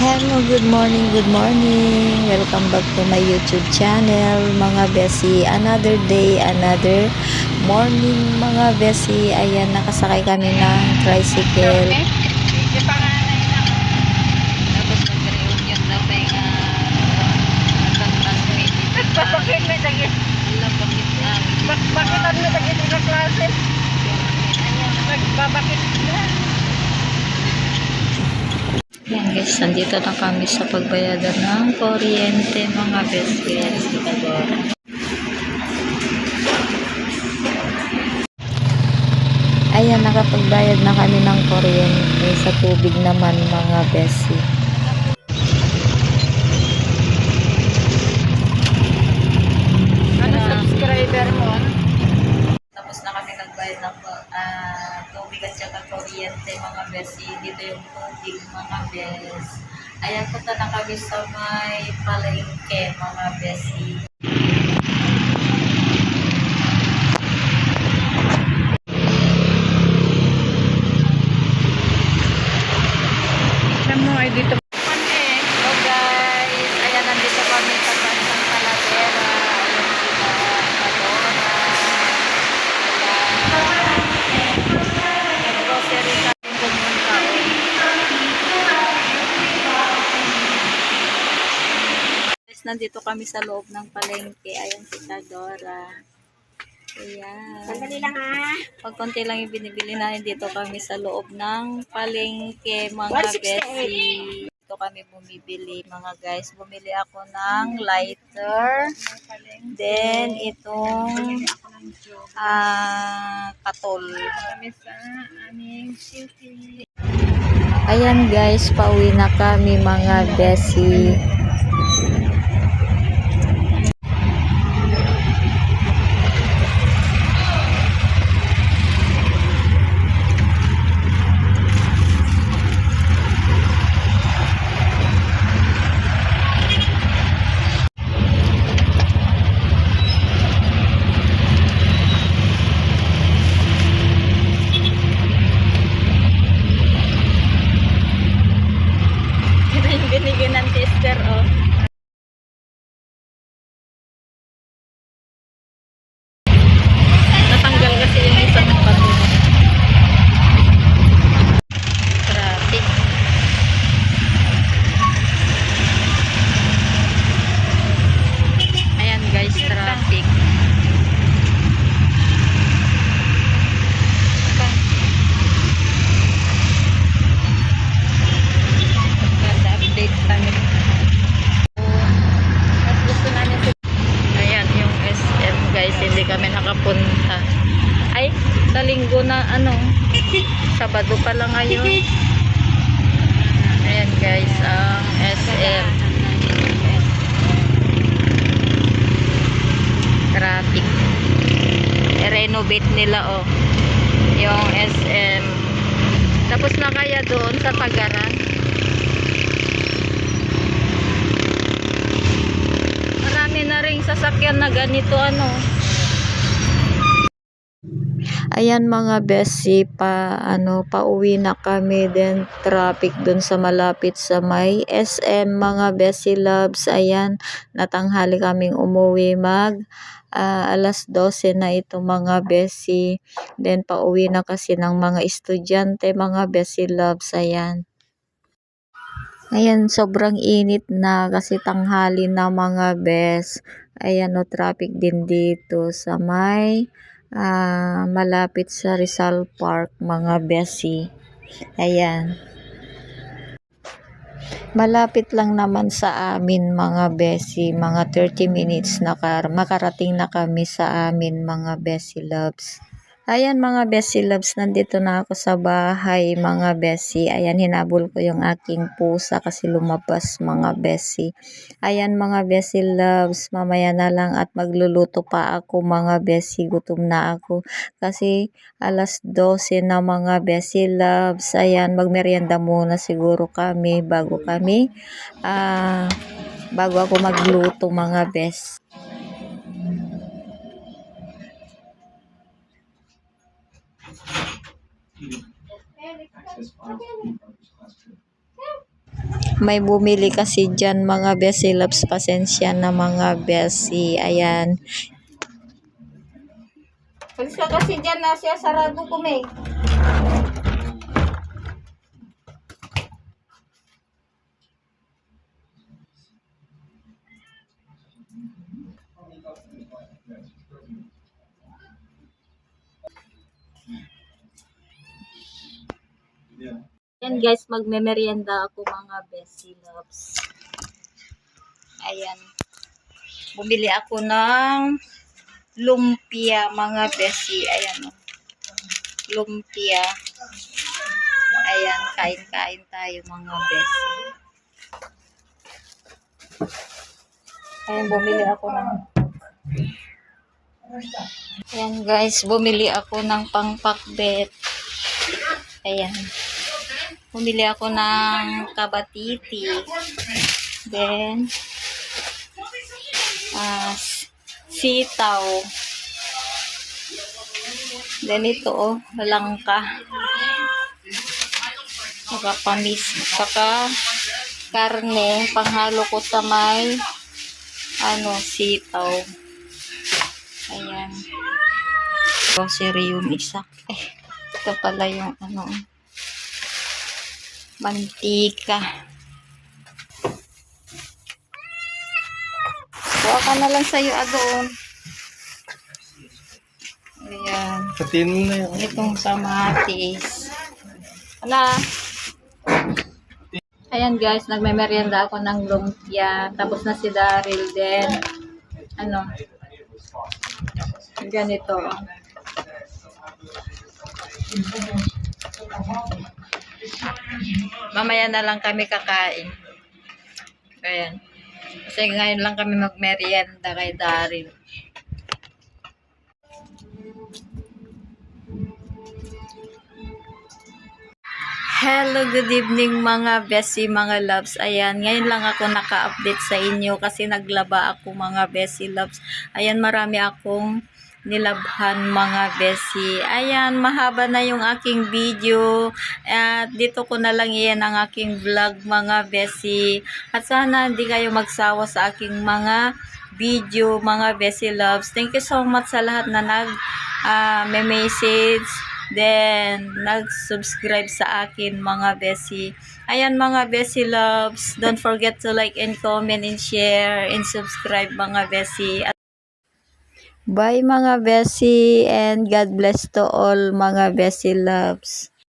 Hello, good morning, good morning. Welcome back to my YouTube channel, mga besi. Another day, another morning, mga besi. Ayan, nakasakay kami ng tricycle. Yung panganay na. Tapos mag-reunion daw may matandang meeting. Bakit may dagit? Bakit ano may dagit sa klase? Nagbabakit na. Yan guys, nandito na kami sa pagbayadan ng kuryente, mga besi. Ayan, nakapagbayad na kami ng kuryente. Sa tubig naman, mga besi. Ano subscriber mo? Tapos na kami nagbayad ng tubig at saka kuryente, mga besi. Dito yung tubig, mga bes. Ayan, punta na kami sa may palengke, mga besi. Siya mo ay dito. Hello guys, ayan, nandito kami sa Bansang Talavera. Ayan sila, Padora. Ayan, grocery kami pumunta. Guys, nandito kami sa loob ng palengke. Ayan si Padora. Ayan. Sandali lang ha. Pag konti lang yung binibili namin, dito kami sa loob ng palengke, mga 168. besi. Dito kami bumibili, mga guys. Bumili ako ng lighter. Then, itong katol. Kami sa aming city. Ayan guys, pauwi na kami, mga besi. Ito yung binigyan ng tester, oh. Natanggal kasi yung isang patulog. Traffic. Ayan guys, traffic. Update kami. Mas gusto namin ayan yung SM guys, hindi kami nakapunta. Ay, sa linggo na Sabado pa lang ngayon. Ayan guys, ang SM. Traffic. I-renovate nila, oh, yung SM. Tapos na kaya doon sa Tagaran. Marami na ring sasakyan na ganito, Ayan mga besi, pauwi na kami, then traffic dun sa malapit sa may SM, mga besi loves. Ayan, natanghali kaming umuwi alas 12 na ito, mga besi. Then pauwi na kasi ng mga estudyante, mga besi loves. Ayan. Ayan, sobrang init na kasi tanghali na, mga bes. Ayan, no, traffic din dito sa may malapit sa Rizal Park, mga besi. Ayan. Malapit lang naman sa amin, mga besi. Mga 30 minutes na makarating na kami sa amin, mga besi loves. Ayan mga besi loves, nandito na ako sa bahay, mga besi. Ayan, hinabol ko yung aking pusa kasi lumabas, mga besi. Ayan mga besi loves, mamaya na lang at magluluto pa ako, mga besi. Gutom na ako kasi alas 12 na, mga besi loves. Ayan, magmerienda muna siguro kami bago ako magluto, mga bes. May bumili kasi dyan mga besi loves. Pasensya na mga besi. Ayan. Alis ka kasi dyan na siya sarado ko, May. Ayan guys, magme-merienda ako mga besi loves. Ayan. Bumili ako ng lumpia mga besi. Ayan o. Lumpia. Ayan, kain-kain tayo mga besi. Ayan, bumili ako ng... Ayan guys, bumili ako ng pangpakbet. Ayan. Bumili ako ng kabatiti. Then, sitaw. Then ito oh, langka. Saka pamis. Saka karne. Panghalo ko sa may sitaw. Ayan. Grocery yung isa. Ito pala yung mantika. Kuha ka na lang sa'yo doon. Ayan. Patiin mo na yun. Itong kamatis. Ayan guys, nagme-merienda ako ng lumpia. Tapos na si Daryl din. Ganito. Mamaya na lang kami kakain. Ayan. Kasi ngayon lang kami magmerienda kay Daryl. Hello, good evening mga besi, mga loves. Ayan, ngayon lang ako naka-update sa inyo kasi naglaba ako mga besi loves. Ayan, marami akong nilabhan mga besi. Ayan, mahaba na yung aking video. At dito ko na lang iyan ang aking vlog mga besi. At sana hindi kayo magsawa sa aking mga video mga besi loves. Thank you so much sa lahat na may message. Then, nag-subscribe sa akin mga besi. Ayan mga besi loves. Don't forget to like and comment and share and subscribe mga besi. Bye mga besi and God bless to all mga besi loves.